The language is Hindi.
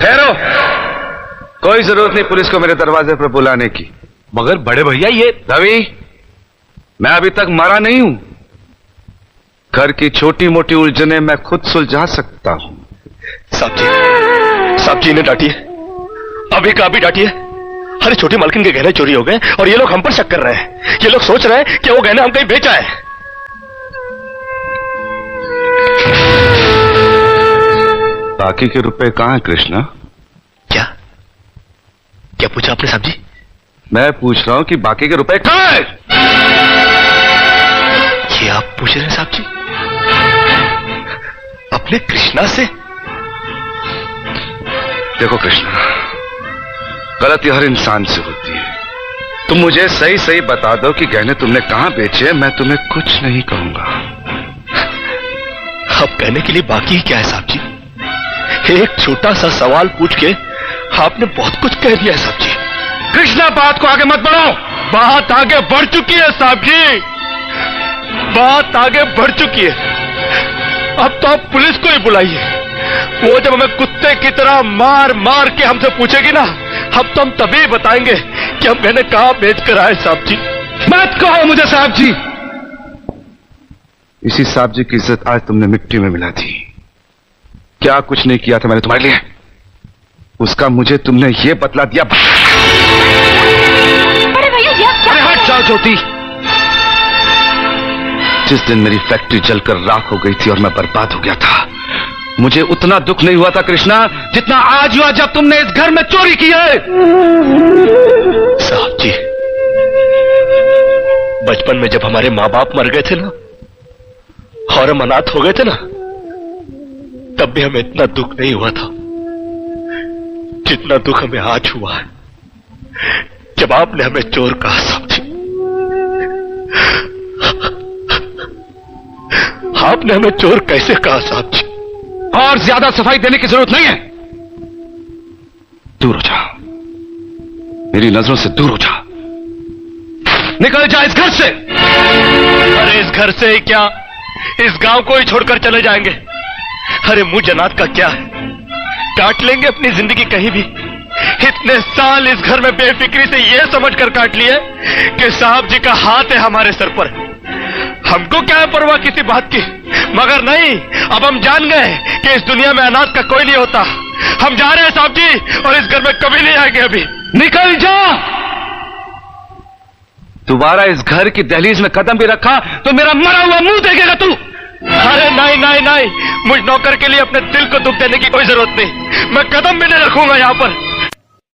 ठहरो, कोई जरूरत नहीं पुलिस को मेरे दरवाजे पर बुलाने की। मगर बड़े भैया ये रवि, मैं अभी तक मरा नहीं हूं। घर की छोटी मोटी उलझने मैं खुद सुलझा सकता हूं। साहब जी इन्हें डांटिए, अभी का अभी डांटिए। अरे छोटी मालकिन के गहने चोरी हो गए और ये लोग हम पर शक कर रहे हैं। ये लोग सोच रहे हैं कि वो गहने हम कहीं बेचा है। बाकी के रुपए कहां हैं कृष्णा? क्या पूछा आपने साहब जी? मैं पूछ रहा हूं कि बाकी के रुपए कहां हैं? ये आप पूछ रहे हैं साहब जी अपने कृष्णा से? देखो कृष्णा, गलती हर इंसान से होती है। तुम मुझे सही सही बता दो कि गहने तुमने कहां बेचे, मैं तुम्हें कुछ नहीं कहूंगा। अब कहने के लिए बाकी ही क्या है साहब जी? एक छोटा सा सवाल पूछ के आपने बहुत कुछ कह दिया है साहब जी। कृष्णा, बात को आगे मत बढ़ाओ। बात आगे बढ़ चुकी है साहब जी, बात आगे बढ़ चुकी है। अब तो आप पुलिस को ही बुलाइए। वो जब हमें कुत्ते की तरह मार मार के हमसे पूछेगी ना, अब तो हम तभी बताएंगे कि हम गहने कहां बेच कर आए साहब जी। मत कहो मुझे साहब जी। इसी साहब जी की इज्जत आज तुमने मिट्टी में मिला दी। क्या कुछ नहीं किया था मैंने तुम्हारे लिए, उसका मुझे तुमने ये बतला दिया। अरे भैया अरे हट जाओ ज्योति। जिस दिन मेरी फैक्ट्री जलकर राख हो गई थी और मैं बर्बाद हो गया था, मुझे उतना दुख नहीं हुआ था कृष्णा जितना आज हुआ जब तुमने इस घर में चोरी की है। साहब जी, बचपन में जब हमारे माँ बाप मर गए थे ना और हम अनाथ हो गए थे ना, तब भी हमें इतना दुख नहीं हुआ था जितना दुख हमें आज हुआ है जब आपने हमें चोर कहा साहब जी। आपने हमें चोर कैसे कहा साहब जी? और ज्यादा सफाई देने की जरूरत नहीं है। दूर हो जा, मेरी नजरों से दूर हो जा। निकल जा इस घर से। अरे इस घर से ही क्या, इस गांव को ही छोड़कर चले जाएंगे। अरे मुंह जनात का क्या है, काट लेंगे अपनी जिंदगी कहीं भी। इतने साल इस घर में बेफिक्री से ये समझकर काट लिए कि साहब जी का हाथ है हमारे सर पर। हमको क्या है परवाह किसी बात की, मगर नहीं, अब हम जान गए कि इस दुनिया में अनाथ का कोई नहीं होता। हम जा रहे हैं साहब जी और इस घर में कभी नहीं आएंगे। अभी निकल जा। दोबारा इस घर की दहलीज में कदम भी रखा तो मेरा मरा हुआ मुंह देखेगा तू। अरे नहीं नहीं नहीं, मुझ नौकर के लिए अपने दिल को दुख देने की कोई जरूरत नहीं। मैं कदम भी नहीं रखूंगा यहाँ पर।